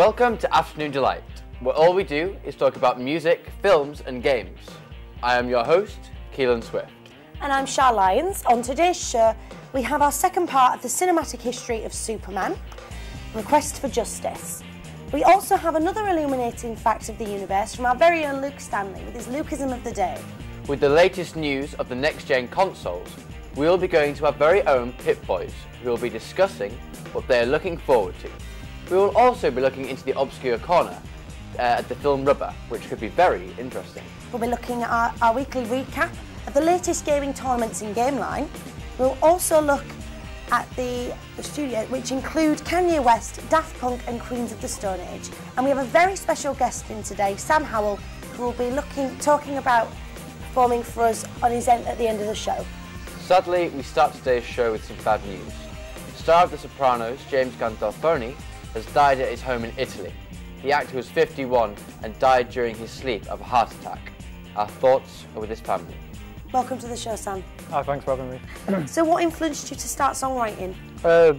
Welcome to Afternoon Delight, where all we do is talk about music, films and games. I am your host, Keelan Swift. And I'm Shar Lyons. On today's show, we have our second part of the cinematic history of Superman, The Quest for Justice. We also have another illuminating fact of the universe from our very own Luke Stanley with his Lukeism of the day. With the latest news of the next-gen consoles, we will be going to our very own Pip Boys, who will be discussing what they are looking forward to. We will also be looking into the obscure corner at the film Rubber, which could be very interesting. We'll be looking at our weekly recap of the latest gaming tournaments in Gameline. We'll also look at the studio, which include Kanye West, Daft Punk and Queens of the Stone Age. And we have a very special guest in today, Sam Howell, who will be talking about performing for us on his end at the end of the show. Sadly, we start today's show with some bad news. Star of The Sopranos, James Gandolfini, has died at his home in Italy. The actor was 51 and died during his sleep of a heart attack. Our thoughts are with his family. Welcome to the show, Sam. Hi, thanks for having me. So what influenced you to start songwriting? The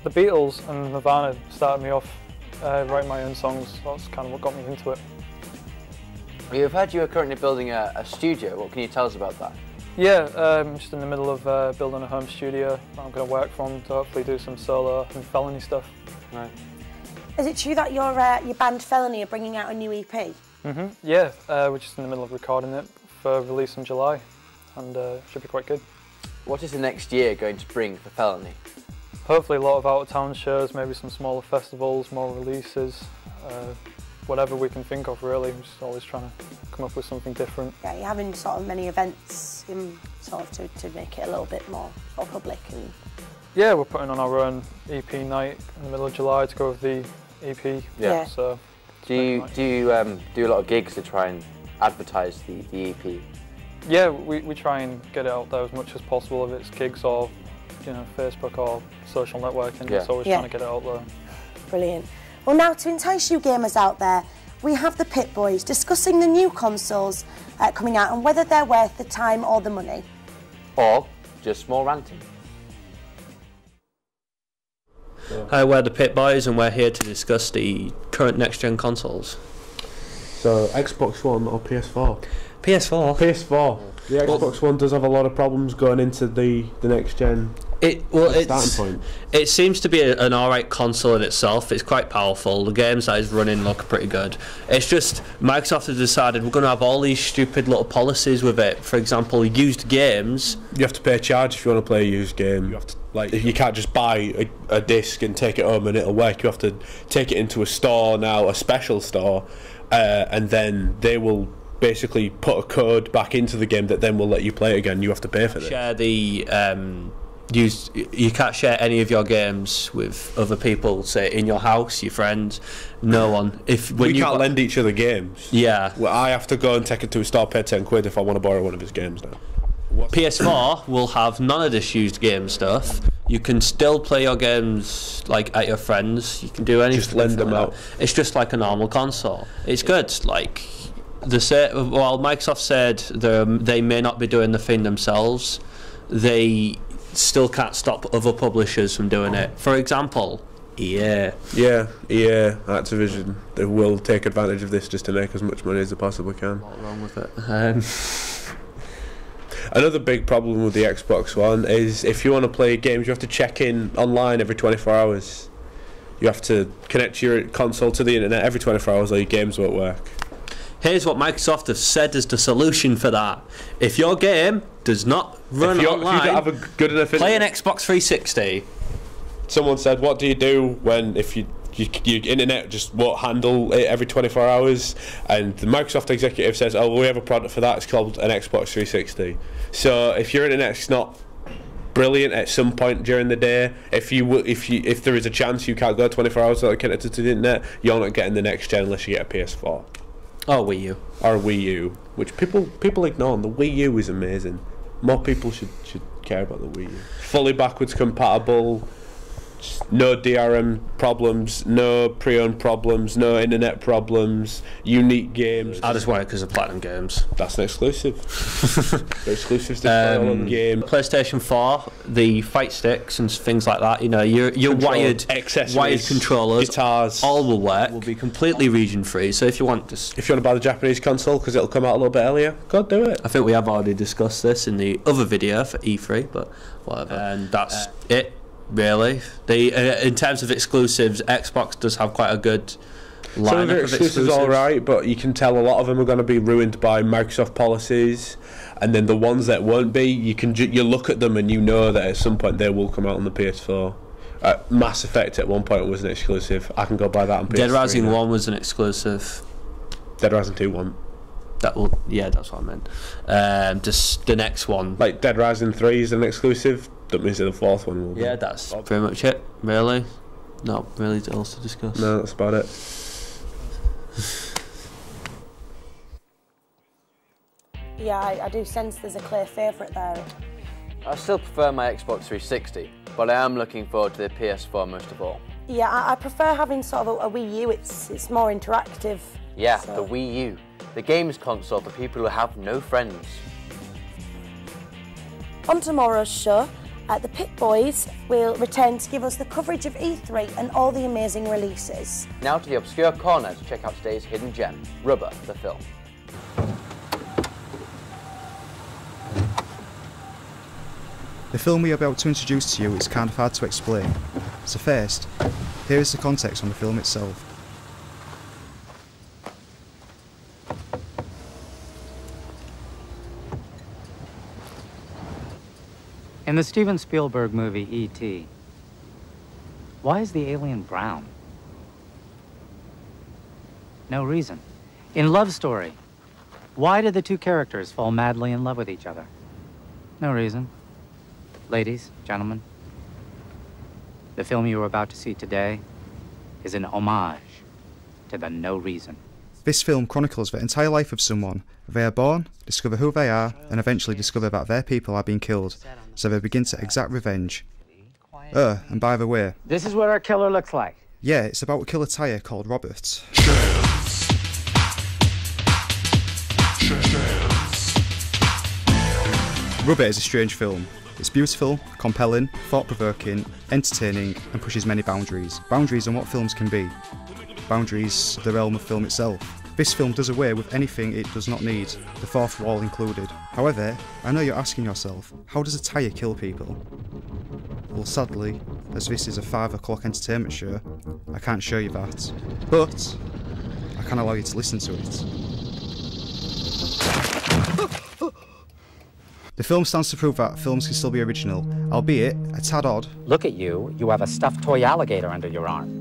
Beatles and Nirvana started me off writing my own songs. That's kind of what got me into it. We've heard you are currently building a studio. What can you tell us about that? Yeah, I'm just in the middle of building a home studio that I'm going to work from to hopefully do some solo and felony stuff. Right. Is it true that your band Felony are bringing out a new EP? Yeah, we're just in the middle of recording it for release in July, and should be quite good. What is the next year going to bring for Felony? Hopefully a lot of out-of-town shows, maybe some smaller festivals, more releases, whatever we can think of really. I'm just always trying to come up with something different. Yeah, you're having sort of many events in sort of to make it a little bit more sort of public. And yeah, we're putting on our own EP night in the middle of July to go with the EP. Yeah. So do you do a lot of gigs to try and advertise the EP? Yeah, we try and get it out there as much as possible, if it's gigs or Facebook or social networking. It's always trying to get it out there. Brilliant. Well, now to entice you gamers out there, we have the Pip Boys discussing the new consoles coming out and whether they're worth the time or the money. Or just more ranting. Hi, we're the Pit Boys and we're here to discuss the current next-gen consoles. So, Xbox One or PS4? PS4? PS4. The Xbox One does have a lot of problems going into the next gen. It seems to be an alright console in itself. It's quite powerful. The games that it's running look pretty good. It's just Microsoft has decided we're going to have all these stupid little policies with it. For example, used games. You have to pay a charge if you want to play a used game. You have to, you can't just buy a disc and take it home and it'll work. You have to take it into a store now, a special store, and then they will basically put a code back into the game that then will let you play it again. You have to pay for it. Share the you can't share any of your games with other people, say in your house, your friends, no one. We can't lend each other games. Yeah. Well, I have to go and take it to a store, pay 10 quid if I want to borrow one of his games now. PS4 will have none of this used game stuff. You can still play your games like at your friends. You can do anything. Just lend them out. It's just like a normal console. It's good. Like Microsoft said they may not be doing the thing themselves. They still can't stop other publishers from doing it. For example, EA. Yeah, EA, Activision, they will take advantage of this just to make as much money as they possibly can. What's wrong with it? Another big problem with the Xbox One is if you want to play games, you have to check in online every 24 hours. You have to connect your console to the internet every 24 hours or your games won't work. Here's what Microsoft has said is the solution for that. If your game does not run online, if you don't have a good enough play an Xbox 360. Someone said, what do you do if your internet just won't handle it every 24 hours? And the Microsoft executive says, oh, well, we have a product for that. It's called an Xbox 360. So if your internet's not brilliant at some point during the day, if there is a chance you can't go 24 hours without connected to the internet, you're not getting the next gen unless you get a PS4. Or Wii U. Or a Wii U, which people ignore. And the Wii U is amazing. More people should care about the Wii U. Fully backwards compatible, No DRM problems, no pre-owned problems, no internet problems, unique games. I just want it because of Platinum Games. That's an exclusive. They're exclusives to play all on game. PlayStation 4, the fight sticks and things like that, you know, your wired controllers, guitars, all will work. Will be completely region free. So if you want to buy the Japanese console because it'll come out a little bit earlier, go do it. I think we have already discussed this in the other video for E3, but whatever. And that's it. Really, in terms of exclusives, Xbox does have quite a good lineup. Some of their exclusives are alright, but you can tell a lot of them are going to be ruined by Microsoft policies, and then the ones that won't be, you look at them and you know that at some point they will come out on the PS4. Mass Effect at one point was an exclusive. I can go buy that on PS3. Dead Rising 1 was an exclusive. Dead Rising 2 won. That's what I meant. Just the next one, like Dead Rising 3 is an exclusive. That means that the fourth one will be. Yeah, that's pretty much it, really. Not really else to discuss. No, that's about it. Yeah, I do sense there's a clear favourite there. I still prefer my Xbox 360, but I am looking forward to the PS4 most of all. Yeah, I prefer having sort of a Wii U. It's more interactive. Yeah, so. The Wii U, the games console for people who have no friends. On tomorrow's show, the Pit Boys will return to give us the coverage of E3 and all the amazing releases. Now to the obscure corner to check out today's hidden gem, Rubber, the film. The film we are about to introduce to you is kind of hard to explain. So first, here is the context on the film itself. In the Steven Spielberg movie E.T., why is the alien brown? No reason. In Love Story, why did the two characters fall madly in love with each other? No reason. Ladies, gentlemen, the film you are about to see today is an homage to the no reason. This film chronicles the entire life of someone. They are born, discover who they are, and eventually discover that their people are being killed, so they begin to exact revenge. And by the way... This is what our killer looks like. Yeah, it's about a killer tyre called Robert. Rubber is a strange film. It's beautiful, compelling, thought-provoking, entertaining, and pushes many boundaries. Boundaries on what films can be. Boundaries of the realm of film itself. This film does away with anything it does not need, the fourth wall included. However, I know you're asking yourself, how does a tyre kill people? Well, sadly, as this is a 5 o'clock entertainment show, I can't show you that. But, I can allow you to listen to it. The film stands to prove that films can still be original, albeit a tad odd. Look at you, you have a stuffed toy alligator under your arm.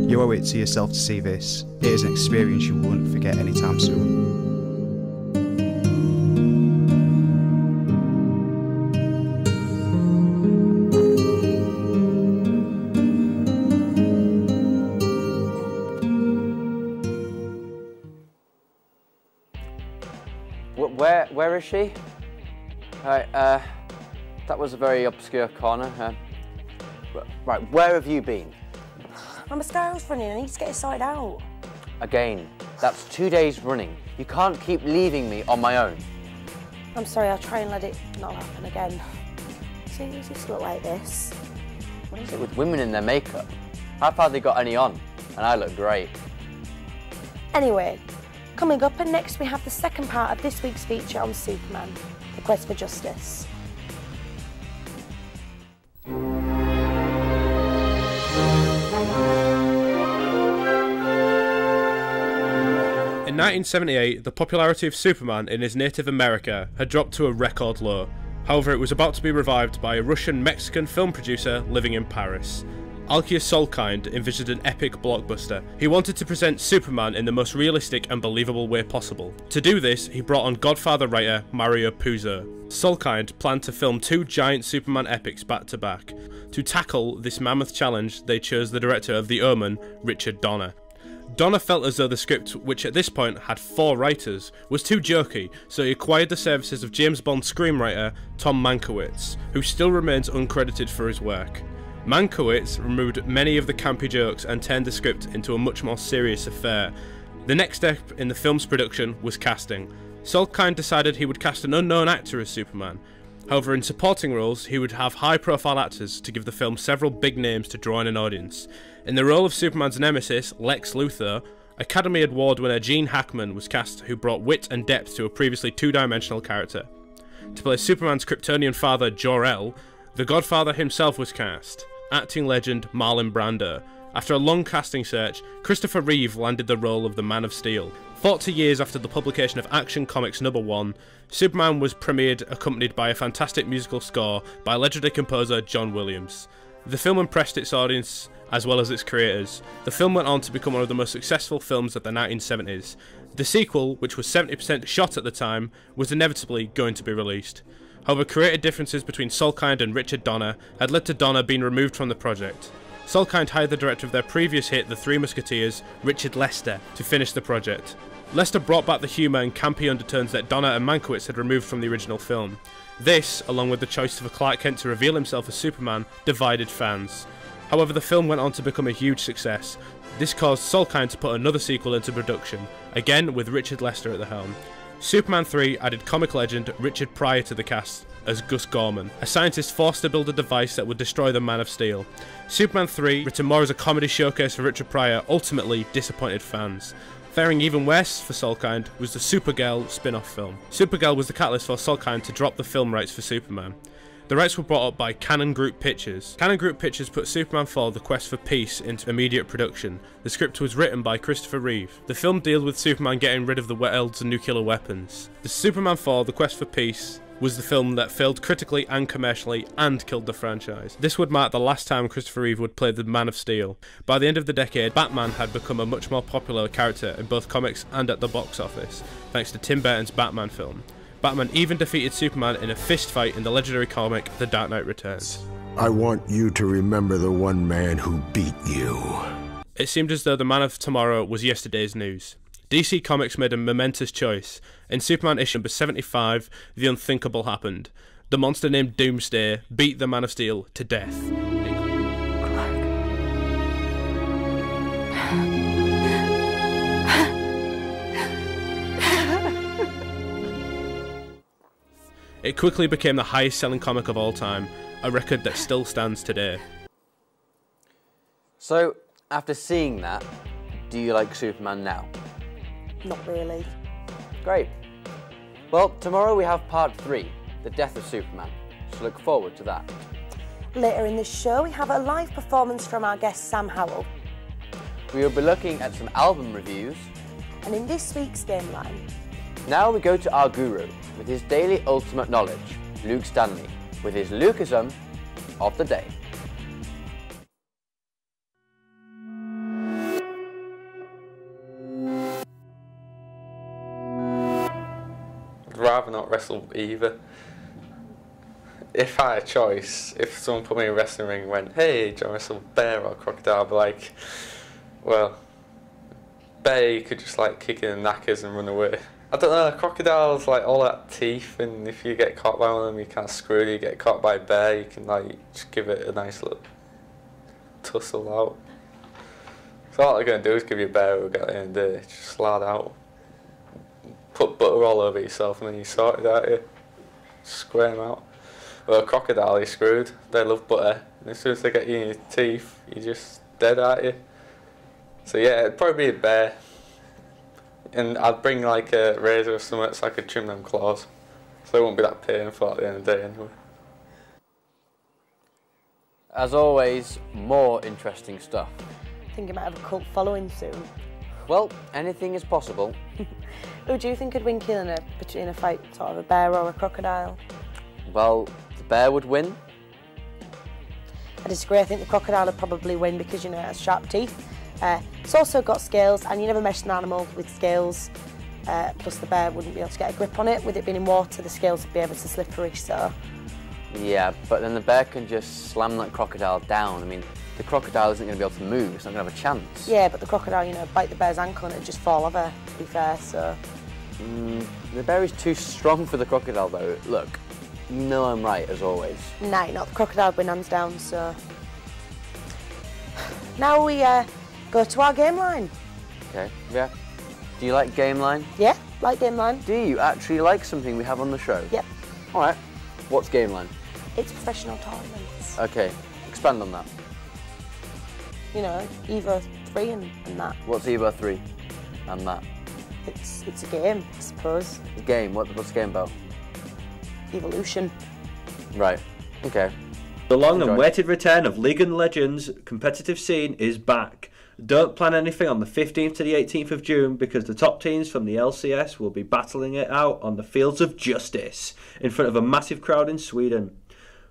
You owe it to yourself to see this. It is an experience you won't forget anytime soon. Where is she? Right, that was a very obscure corner. Right, where have you been? My mascara's running, I need to get it sorted out. Again, that's 2 days running. You can't keep leaving me on my own. I'm sorry, I'll try and let it not happen again. See, does this look like this? What is it with women in their makeup? I've hardly got any on, and I look great. Anyway, coming up, and next we have the second part of this week's feature on Superman, The Quest for Justice. In 1978, the popularity of Superman in his native America had dropped to a record low. However, it was about to be revived by a Russian-Mexican film producer living in Paris. Alkius Solkind envisioned an epic blockbuster. He wanted to present Superman in the most realistic and believable way possible. To do this, he brought on Godfather writer Mario Puzo. Solkind planned to film 2 giant Superman epics back to back. To tackle this mammoth challenge, they chose the director of The Omen, Richard Donner. Donner felt as though the script, which at this point had 4 writers, was too jokey, so he acquired the services of James Bond screenwriter Tom Mankiewicz, who still remains uncredited for his work. Mankiewicz removed many of the campy jokes and turned the script into a much more serious affair. The next step in the film's production was casting. Salkind decided he would cast an unknown actor as Superman. However, in supporting roles, he would have high-profile actors to give the film several big names to draw in an audience. In the role of Superman's nemesis, Lex Luthor, Academy Award winner Gene Hackman was cast, who brought wit and depth to a previously two-dimensional character. To play Superman's Kryptonian father, Jor-El, the Godfather himself was cast, acting legend Marlon Brando. After a long casting search, Christopher Reeve landed the role of the Man of Steel. 40 years after the publication of Action Comics #1, Superman was premiered accompanied by a fantastic musical score by legendary composer John Williams. The film impressed its audience as well as its creators. The film went on to become one of the most successful films of the 1970s. The sequel, which was 70% shot at the time, was inevitably going to be released. However, creative differences between Salkind and Richard Donner had led to Donner being removed from the project. Salkind hired the director of their previous hit, The Three Musketeers, Richard Lester, to finish the project. Lester brought back the humour and campy undertones that Donner and Mankiewicz had removed from the original film. This, along with the choice of Clark Kent to reveal himself as Superman, divided fans. However, the film went on to become a huge success. This caused Salkind to put another sequel into production, again with Richard Lester at the helm. Superman 3 added comic legend Richard Pryor to the cast as Gus Gorman, a scientist forced to build a device that would destroy the Man of Steel. Superman 3, written more as a comedy showcase for Richard Pryor, ultimately disappointed fans. Faring even worse for Salkind was the Supergirl spin-off film. Supergirl was the catalyst for Salkind to drop the film rights for Superman. The rights were brought up by Cannon Group Pictures. Cannon Group Pictures put Superman 4: The Quest for Peace into immediate production. The script was written by Christopher Reeve. The film deals with Superman getting rid of the world's nuclear weapons. The Superman 4: The Quest for Peace was the film that failed critically and commercially and killed the franchise. This would mark the last time Christopher Reeve would play the Man of Steel. By the end of the decade, Batman had become a much more popular character in both comics and at the box office, thanks to Tim Burton's Batman film. Batman even defeated Superman in a fist fight in the legendary comic The Dark Knight Returns. I want you to remember the one man who beat you. It seemed as though the Man of Tomorrow was yesterday's news. DC Comics made a momentous choice. In Superman issue number 75, the unthinkable happened. The monster named Doomsday beat the Man of Steel to death. It quickly became the highest selling comic of all time, a record that still stands today. So, after seeing that, do you like Superman now? Not really. Great. Well, tomorrow we have part 3, The Death of Superman, so look forward to that. Later in the show, we have a live performance from our guest Sam Howell. We will be looking at some album reviews. And in this week's Game Line, Now we go to our guru, with his daily ultimate knowledge, Luke Stanley, with his Lucasism of the day. I'd rather not wrestle either. If I had a choice, if someone put me in a wrestling ring and went, hey, do you want to wrestle bear or crocodile, I'd be like, well, bear you could just like kick in the knackers and run away. I don't know, crocodile's like all that teeth, and if you get caught by one of them, you can't screw it. You get caught by a bear, you can like just give it a nice little tussle out. So all they're going to do is give you a bear who'll get at the end of the day, just slide out, put butter all over yourself, and then you sort it out here, square them out. Well, a crocodile, you're screwed. They love butter, and as soon as they get you in your teeth, you're just dead, aren't you? So yeah, it'd probably be a bear. And I'd bring like a razor or something so I could trim them claws. So it won't be that painful at the end of the day anyway. As always, more interesting stuff. I think it might have a cult following soon. Well, anything is possible. Who do you think could win killing in a fight, sort of a bear or a crocodile? Well, the bear would win. I disagree. I think the crocodile would probably win because, you know, it has sharp teeth. It's also got scales, and you never mess an animal with scales. Plus the bear wouldn't be able to get a grip on it. With it being in water, the scales would be ever so slippery, so... Yeah, but then the bear can just slam that crocodile down. I mean, the crocodile isn't going to be able to move, it's not going to have a chance. Yeah, but the crocodile, you know, bite the bear's ankle and it'd just fall over, to be fair, so... The bear is too strong for the crocodile, though. Look, you know I'm right, as always. No, you're not. The crocodile win hands down, so... Now we go to our game line. Okay, yeah. Do you like game line? Yeah, like game line. Do you actually like something we have on the show? Yep. All right. What's game line? It's professional tournaments. Okay, expand on that. You know, Evo 3 and that. What's Evo 3 and that? It's a game, I suppose. A game? What's the game about? Evolution. Right, okay. The long and awaited return of League of Legends competitive scene is back. Don't plan anything on the 15th to the 18th of June because the top teams from the LCS will be battling it out on the fields of justice in front of a massive crowd in Sweden.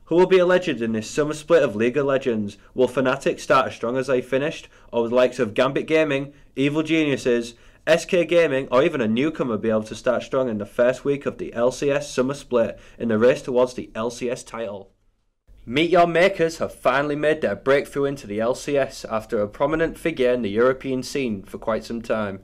Who will be a legend in this summer split of League of Legends? Will Fnatic start as strong as they finished? Or will the likes of Gambit Gaming, Evil Geniuses, SK Gaming, or even a newcomer be able to start strong in the first week of the LCS summer split in the race towards the LCS title? Meet Your Makers have finally made their breakthrough into the LCS after a prominent figure in the European scene for quite some time.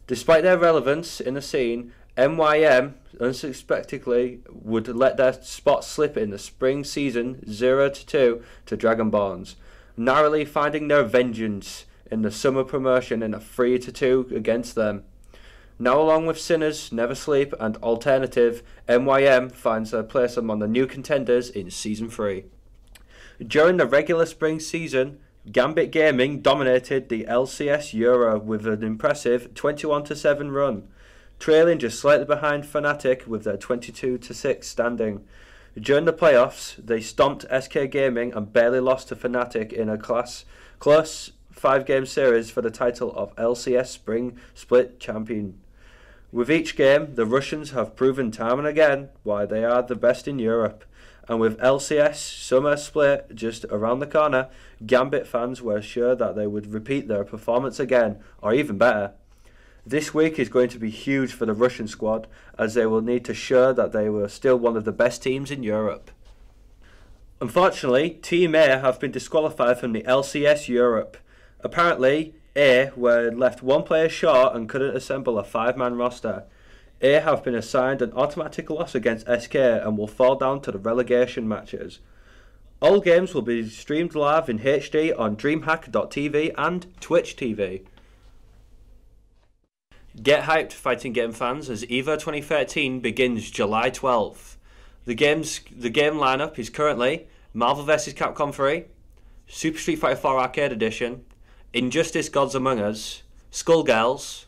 Despite their relevance in the scene, MYM unsuspectingly would let their spot slip in the spring season 0-2 to Dragonborns, narrowly finding their vengeance in the summer promotion in a 3-2 against them. Now along with Sinners, Never Sleep and Alternative, MYM finds their place among the new contenders in Season 3. During the regular spring season, Gambit Gaming dominated the LCS Euro with an impressive 21-7 run, trailing just slightly behind Fnatic with their 22-6 standing. During the playoffs, they stomped SK Gaming and barely lost to Fnatic in a close 5-game series for the title of LCS Spring Split Champion. With each game, the Russians have proven time and again why they are the best in Europe. And with LCS Summer Split just around the corner, Gambit fans were sure that they would repeat their performance again, or even better. This week is going to be huge for the Russian squad, as they will need to show that they were still one of the best teams in Europe. Unfortunately, Team A have been disqualified from the LCS Europe. Apparently, A were left one player short and couldn't assemble a 5-man roster. A have been assigned an automatic loss against SK and will fall down to the relegation matches. All games will be streamed live in HD on DreamHack.tv and Twitch TV. Get hyped, fighting game fans, as EVO 2013 begins July 12th. The game lineup is currently Marvel vs. Capcom 3, Super Street Fighter 4 Arcade Edition, Injustice Gods Among Us, Skullgirls,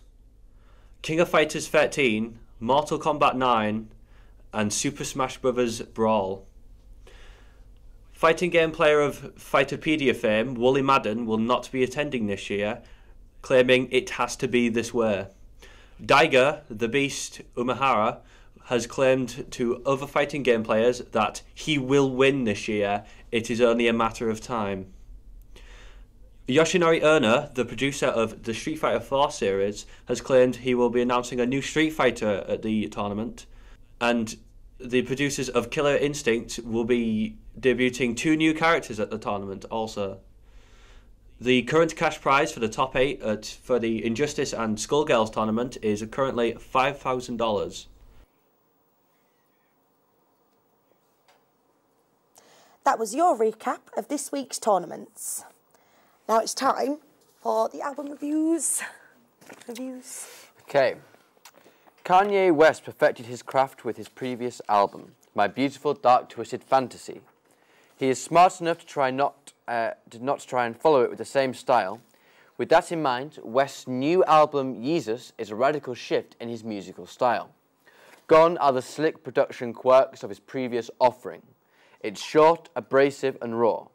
King of Fighters 13, Mortal Kombat 9, and Super Smash Bros. Brawl. Fighting game player of Fightopedia fame, Wooly Madden, will not be attending this year, claiming it has to be this way. Daiga, the Beast Umehara, has claimed to other fighting game players that he will win this year, it is only a matter of time. Yoshinori Ono, the producer of the Street Fighter 4 series, has claimed he will be announcing a new Street Fighter at the tournament, and the producers of Killer Instinct will be debuting 2 new characters at the tournament also. The current cash prize for the top 8 for the Injustice and Skullgirls tournament is currently $5,000. That was your recap of this week's tournaments. Now it's time for the album reviews. Okay. Kanye West perfected his craft with his previous album, My Beautiful Dark Twisted Fantasy. He is smart enough to not try and follow it with the same style. With that in mind, West's new album, Yeezus, is a radical shift in his musical style. Gone are the slick production quirks of his previous offering. It's short, abrasive and raw.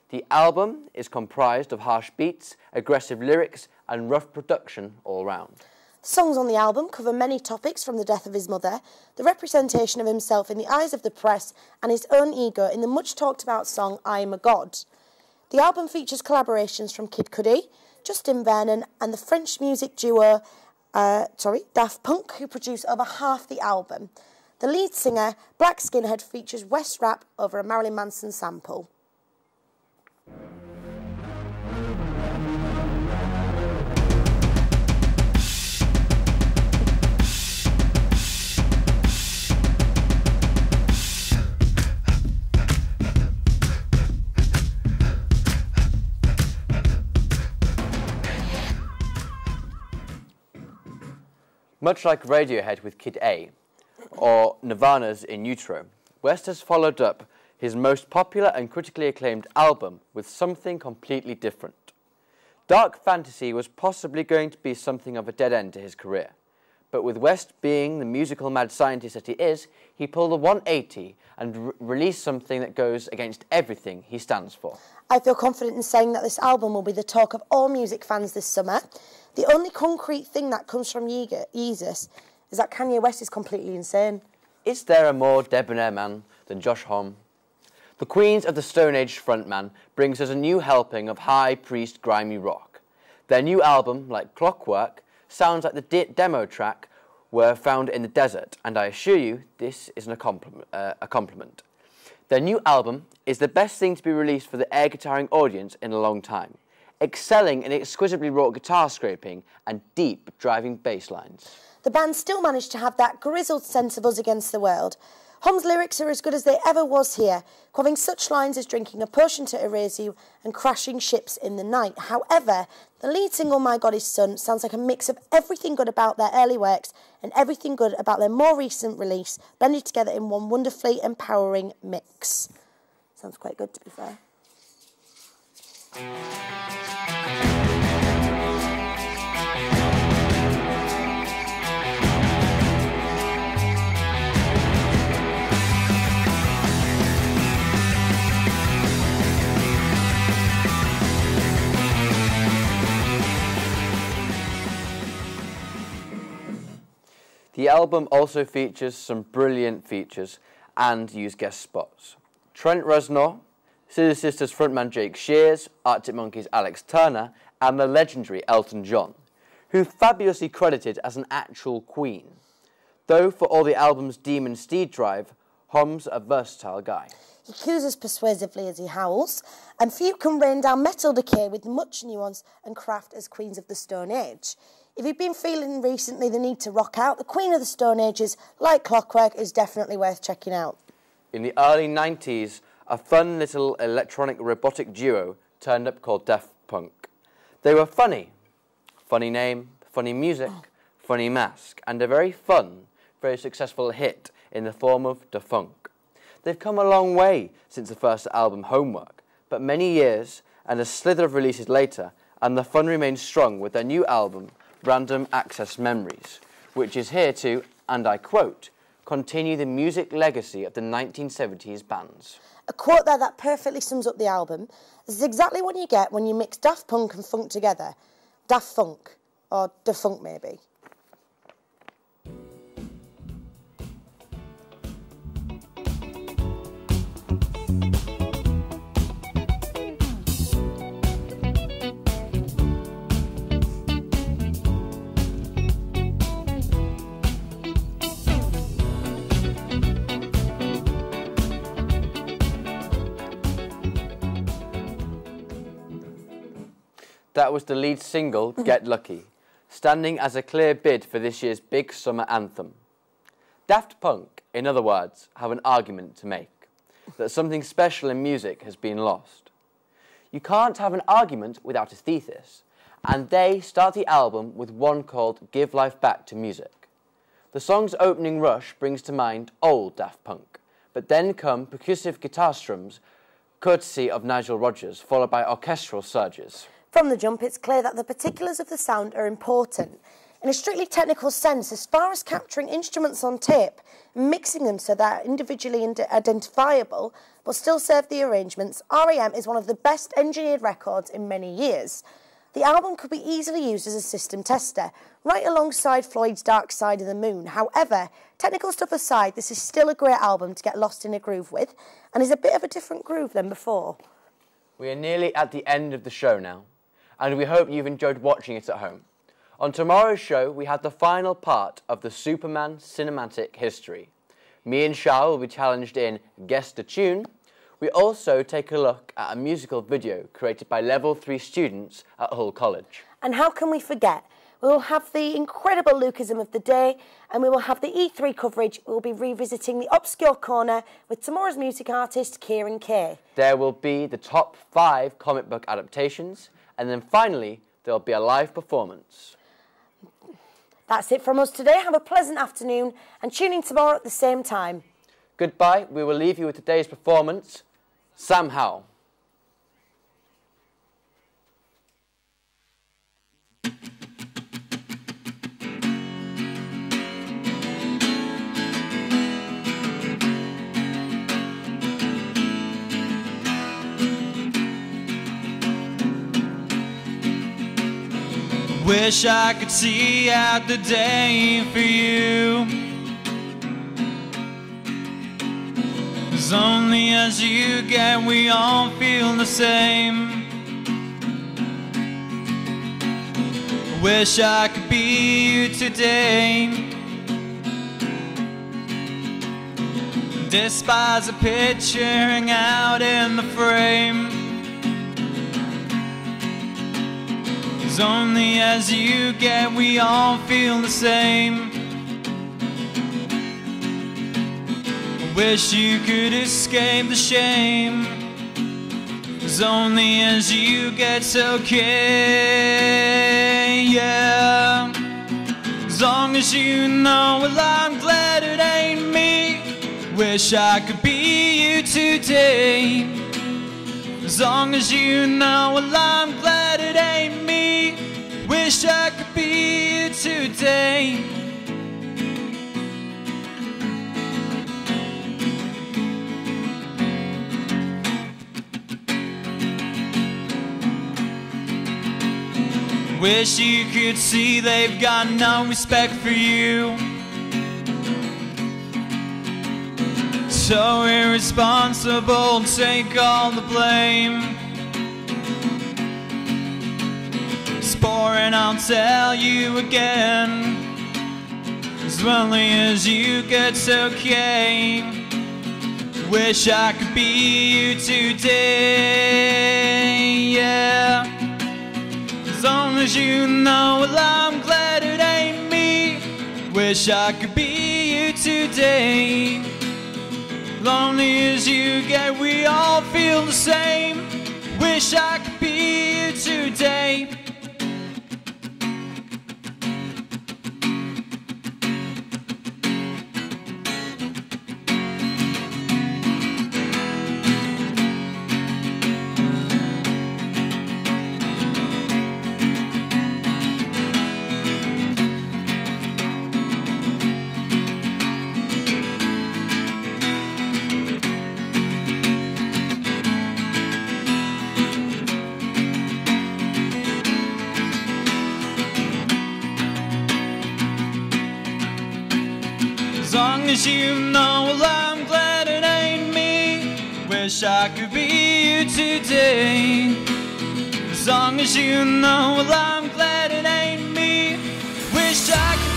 The album is comprised of harsh beats, aggressive lyrics and rough production all round. Songs on the album cover many topics, from the death of his mother, the representation of himself in the eyes of the press and his own ego in the much talked about song I Am a God. The album features collaborations from Kid Cudi, Justin Vernon and the French music duo Daft Punk, who produce over half the album. The lead singer, Black Skinhead, features West rap over a Marilyn Manson sample. Much like Radiohead with Kid A, or Nirvana's In Utero, West has followed up his most popular and critically acclaimed album with something completely different. Dark fantasy was possibly going to be something of a dead end to his career, but with West being the musical mad scientist that he is, he pulled a 180 and released something that goes against everything he stands for. I feel confident in saying that this album will be the talk of all music fans this summer. The only concrete thing that comes from Yeezus is that Kanye West is completely insane. Is there a more debonair man than Josh Homme? The Queens of the Stone Age frontman brings us a new helping of high priest grimy rock. Their new album, like clockwork, sounds like the demo track were found in the desert, and I assure you this is a compliment. Their new album is the best thing to be released for the air guitaring audience in a long time, excelling in exquisitely wrought guitar scraping and deep driving bass lines. The band still managed to have that grizzled sense of us against the world. Homme's lyrics are as good as they ever was here, quoting such lines as drinking a potion to erase you and crashing ships in the night. However, the lead single, My God Is Son, sounds like a mix of everything good about their early works and everything good about their more recent release, blended together in one wonderfully empowering mix. Sounds quite good, to be fair. The album also features some brilliant features and used guest spots. Trent Reznor, Scissor Sisters frontman Jake Shears, Arctic Monkeys Alex Turner, and the legendary Elton John, who fabulously credited as an actual queen. Though for all the album's demon steed drive, Homme's a versatile guy. He coos as persuasively as he howls, and few can rain down metal decay with much nuance and craft as Queens of the Stone Age. If you've been feeling recently the need to rock out, the Queen of the Stone Ages, like clockwork, is definitely worth checking out. In the early 90s, a fun little electronic robotic duo turned up called Daft Punk. They were funny. Funny name, funny music, funny mask, and a very fun, very successful hit in the form of Da Funk. They've come a long way since the first album, Homework, but many years and a slither of releases later, and the fun remains strong with their new album, Random Access Memories, which is here to, and I quote, continue the music legacy of the 1970s bands. A quote there that perfectly sums up the album. This is exactly what you get when you mix Daft Punk and funk together. Daft Funk, or Da Funk maybe. That was the lead single, Get Lucky, standing as a clear bid for this year's big summer anthem. Daft Punk, in other words, have an argument to make, that something special in music has been lost. You can't have an argument without a thesis, and they start the album with one called Give Life Back to Music. The song's opening rush brings to mind old Daft Punk, but then come percussive guitar strums, courtesy of Nigel Rodgers, followed by orchestral surges. From the jump, it's clear that the particulars of the sound are important. In a strictly technical sense, as far as capturing instruments on tape and mixing them so they're individually identifiable, but still serve the arrangements, R.E.M. is one of the best engineered records in many years. The album could be easily used as a system tester, right alongside Floyd's Dark Side of the Moon. However, technical stuff aside, this is still a great album to get lost in a groove with, and is a bit of a different groove than before. We are nearly at the end of the show now, and we hope you've enjoyed watching it at home. On tomorrow's show, we have the final part of the Superman cinematic history. Me and Shah will be challenged in Guess a Tune. We also take a look at a musical video created by Level 3 students at Hull College. And how can we forget? We will have the incredible Lucasm of the day, and we will have the E3 coverage. We'll be revisiting the Obscure Corner with tomorrow's music artist, Kieran Kay. There will be the top 5 comic book adaptations, and then finally, there'll be a live performance. That's it from us today. Have a pleasant afternoon and tune in tomorrow at the same time. Goodbye. We will leave you with today's performance, Sam Howell. Wish I could see out the day for you. 'Cause only as you get, we all feel the same. Wish I could be you today. Despise a picture hang out in the frame. Only as you get, we all feel the same. Wish you could escape the shame. 'Cause only as you get's okay, yeah. As long as you know, well, I'm glad it ain't me. Wish I could be you today. As long as you know, well, I'm glad it ain't me. Wish I could be you today. Wish you could see they've got no respect for you. So irresponsible, take all the blame. And I'll tell you again, as only as you get's okay. Wish I could be you today, yeah. As long as you know, well, I'm glad it ain't me. Wish I could be you today. Lonely as you get, we all feel the same. Wish I could be you today. As long as you know, well, I'm glad it ain't me. Wish I could be you today. As long as you know, well, I'm glad it ain't me. Wish I could